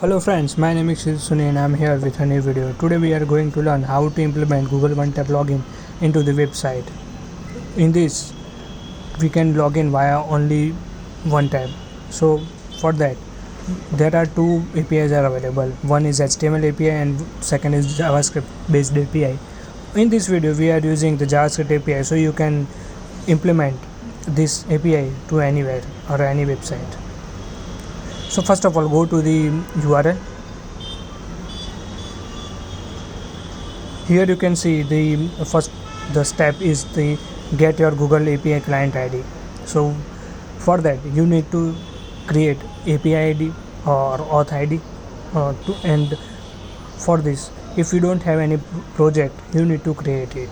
Hello friends, my name is Shil Suni and I am here with a new video. Today we are going to learn how to implement Google One Tap login into the website. In this, we can log in via only one tab. So for that, there are two APIs are available. One is HTML API and second is JavaScript based API. In this video, we are using the JavaScript API, so you can implement this API to anywhere or any website. So first of all, go to the URL. Here you can see the step is the get your Google API client ID. So for that you need to create API ID or auth ID and for this, if you don't have any project, you need to create it.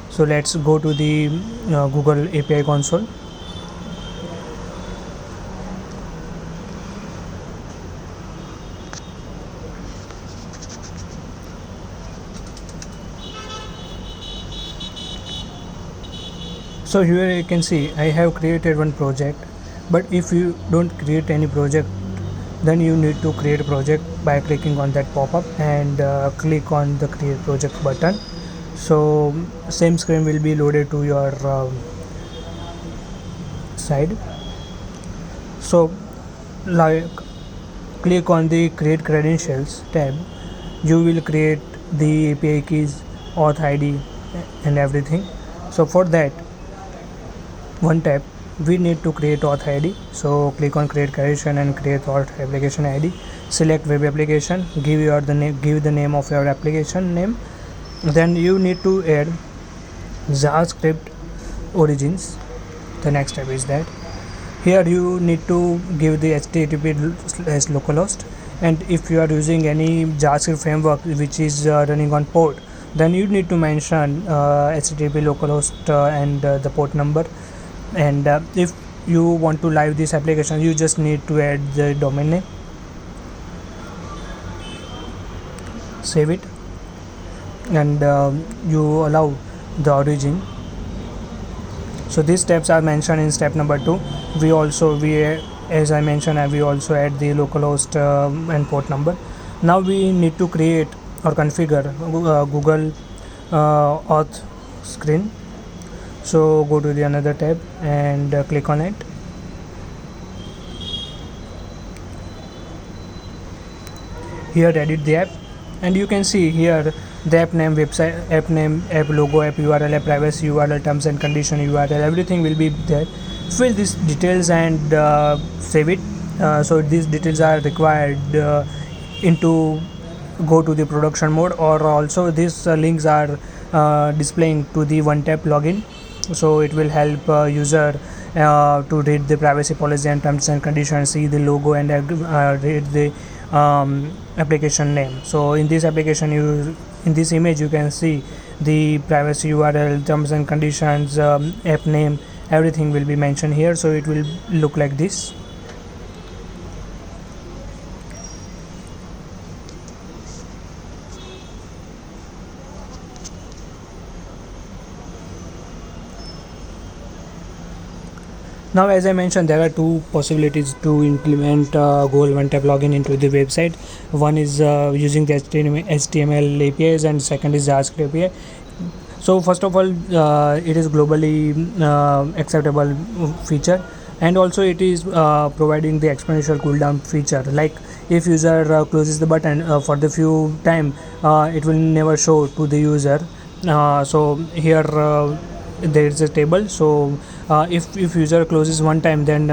So let's go to the Google API console. So here you can see I have created one project, but if you don't create any project, then you need to create a project by clicking on that pop-up and click on the create project button. So same screen will be loaded to your side. So like click on the create credentials tab, you will create the API keys, auth ID and everything. So for that one tab we need to create auth ID. So click on create credential and create auth application ID. Select web application, give the name of your application name. Then you need to add JavaScript origins. The next step is that here you need to give the http/localhost, and if you are using any JavaScript framework which is running on port, then you need to mention http localhost and the port number. And if you want to live this application, you just need to add the domain name, save it, and you allow the origin. So these steps are mentioned in step number 2. As I mentioned, we also add the localhost and port number. Now we need to create or configure Google auth screen. So go to the another tab and click on it. Here edit the app, and you can see here the app name, website, app name, app logo, app URL, app privacy URL, terms and condition URL, everything will be there. Fill these details and save it. So these details are required into go to the production mode, or also these links are displaying to the one tap login. So it will help user to read the privacy policy and terms and conditions, see the logo and read the application name. So in this application, in this image you can see the privacy URL, terms and conditions, app name, everything will be mentioned here. So it will look like this. Now, as I mentioned, there are two possibilities to implement Google One Tap login into the website. One is using the HTML APIs, and second is JavaScript API. So first of all, it is globally acceptable feature, and also it is providing the exponential cooldown feature. Like if user closes the button for the few time, it will never show to the user. So here there is a table. So if user closes one time, then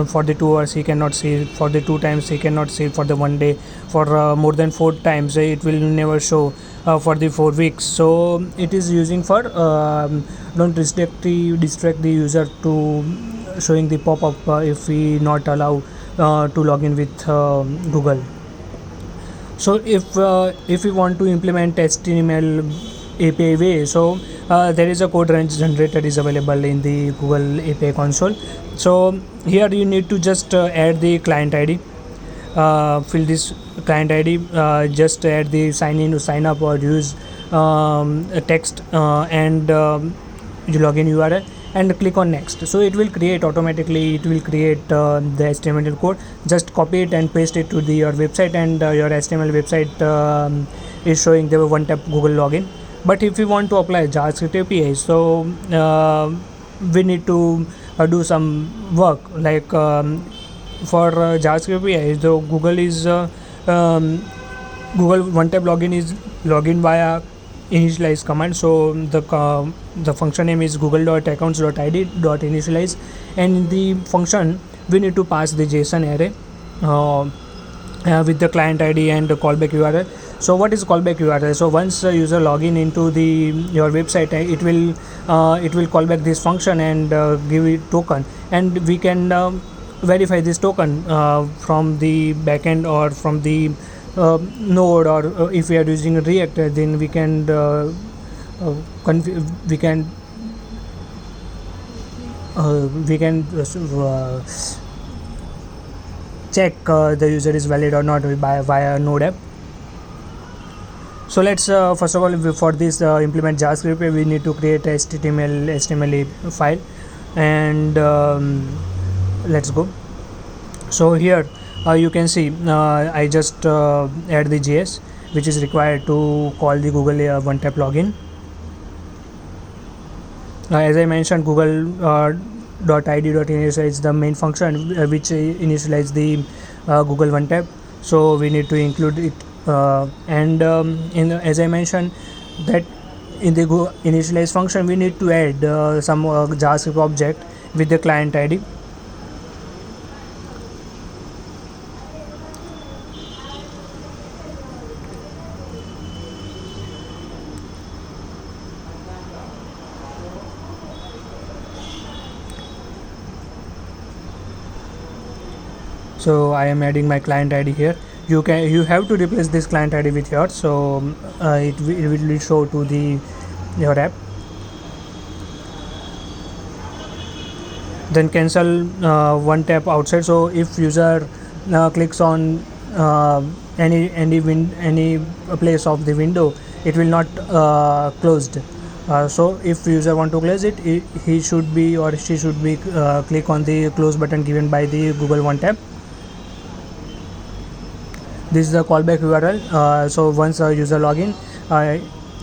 for the 2 hours he cannot see it. For the 2 times he cannot see it. For the 1 day, for more than 4 times it will never show for the 4 weeks. So it is using for don't distract the user to showing the pop-up if we not allow to log in with Google. So if we want to implement HTML API way, so there is a code generator is available in the Google API console. So here you need to just add the client ID, fill this client ID, just add the sign in, sign up, or use a text and you login URL, and click on next. So it will create automatically, it will create the HTML code. Just copy it and paste it to your website, and your HTML website is showing the one tap Google login. But if we want to apply JavaScript API, so we need to do some work, like for JavaScript API, the um, Google one tap login is login via initialize command. So the function name is google.accounts.id.initialize, and in the function we need to pass the JSON array with the client ID and the callback URL. So what is callback URL? So once a user login into the your website, it will call back this function and give it token, and we can verify this token from the backend or from the node, or if we are using React, then we can we can check the user is valid or not via node app. So let's first of all, for this implement JavaScript, we need to create a HTML file, and let's go. So here you can see I just add the JS which is required to call the Google one tap login. As I mentioned, Google.id.initialize the main function which initialize the Google one tap. So we need to include it, and as I mentioned that in the initialize function we need to add some JavaScript object with the client ID. So I am adding my client ID here. You have to replace this client ID with yours, so it will show to your app. Then cancel one tap outside. So if user clicks on any place of the window, it will not closed. So if user want to close it, he should be or she should be click on the close button given by the Google one tap. This is the callback URL. So once a user login,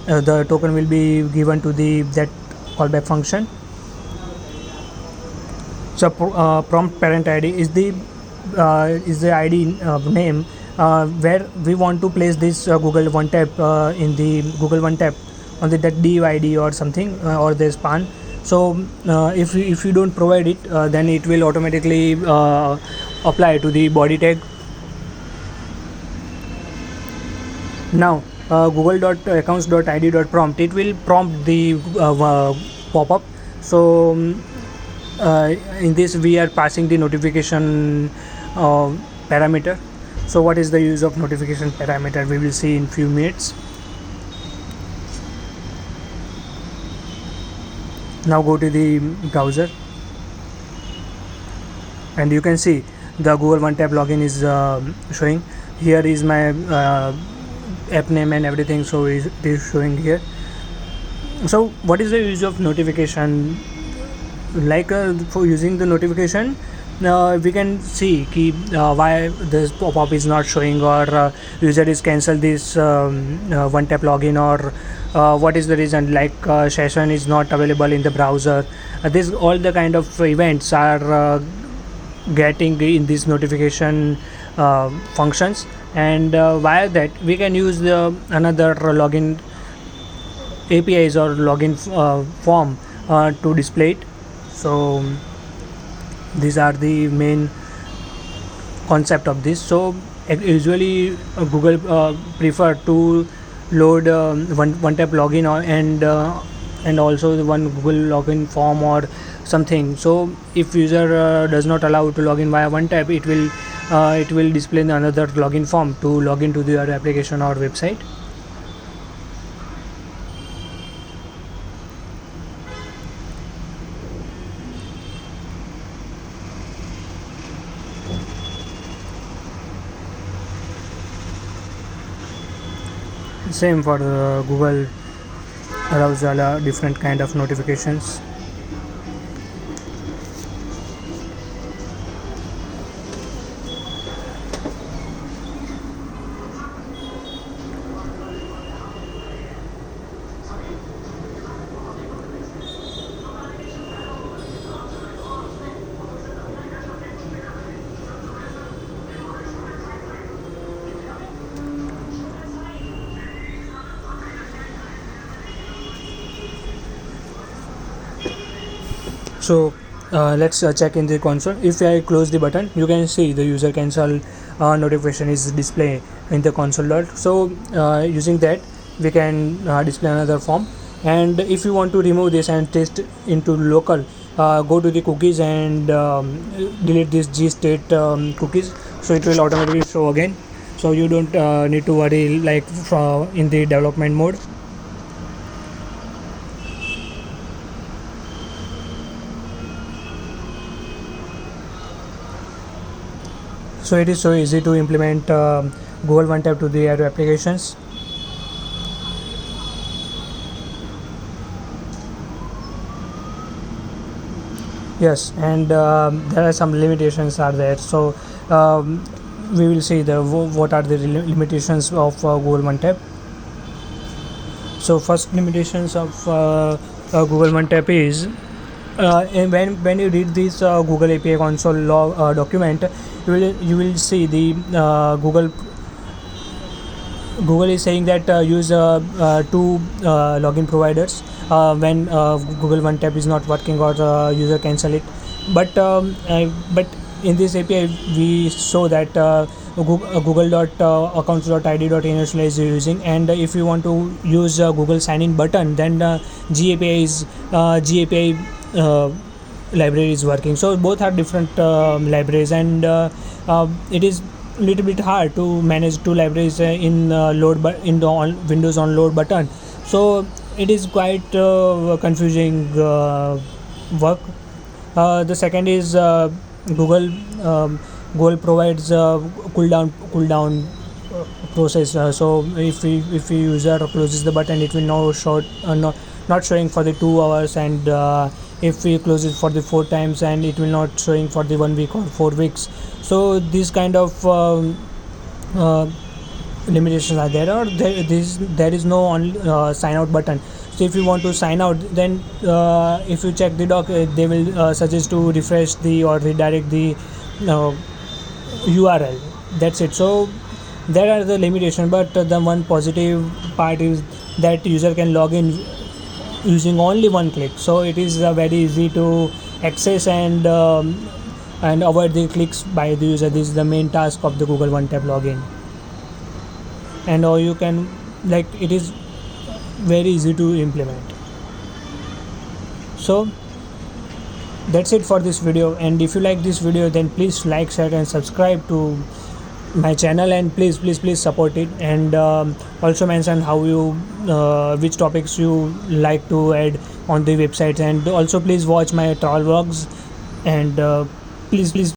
the token will be given to that callback function. So prompt parent ID is the ID name where we want to place this Google one tap in the Google one tap on that div ID or something or the span. So if you don't provide it, then it will automatically apply to the body tag. Now google.accounts.id.prompt, it will prompt the pop-up. So in this we are passing the notification parameter. So what is the use of notification parameter, we will see in few minutes. Now go to the browser, and you can see the Google one tap login is showing. Here is my app name and everything, so it is showing here. So what is the use of notification? Like for using the notification, we can see why this pop-up is not showing, or user is cancelled this one tap login, or what is the reason, like session is not available in the browser. This all the kind of events are getting in this notification functions, and via that we can use the another login APIs or login form to display it. So these are the main concept of this. So usually Google prefer to load one tap login and also the one Google login form or something. So if user does not allow to login via one tap, it will display another login form to log into your application or website. Same for Google allows different kind of notifications. So let's check in the console. If I close the button, you can see the user cancel notification is display in the console dot. So using that, we can display another form. And if you want to remove this and test into local, go to the cookies and delete this gstate cookies, so it will automatically show again, so you don't need to worry like in the development mode. So it is so easy to implement Google One Tap to the other applications. Yes, and there are some limitations are there. So we will see what are the limitations of Google One Tap. So first limitations of Google One Tap is and when you read this Google API console log document, you will see the Google is saying that use two login providers when Google One Tap is not working or user cancel it. But in this API we show that google.accounts.id.in is using, and if you want to use Google sign in button, then GAPI library is working. So both are different libraries, and it is little bit hard to manage two libraries in in the Windows on load button. So it is quite confusing work. The second is Google Google provides cooldown process. So if the user closes the button, it will not showing for the 2 hours, and if we close it for the 4 times, and it will not showing for the 1 week or 4 weeks. So these kind of uh, limitations are there, or there is no sign out button. So if you want to sign out, then if you check the doc, they will suggest to refresh the or redirect the URL. That's it. So there are the limitations, but the one positive part is that user can log in using only one click. So it is very easy to access and avoid the clicks by the user. This is the main task of the Google One Tap login, and or you can, like, it is very easy to implement. So that's it for this video, and if you like this video, then please like, share and subscribe to my channel, and please support it, and also mention how you which topics you like to add on the website, and also please watch my travel vlogs, and please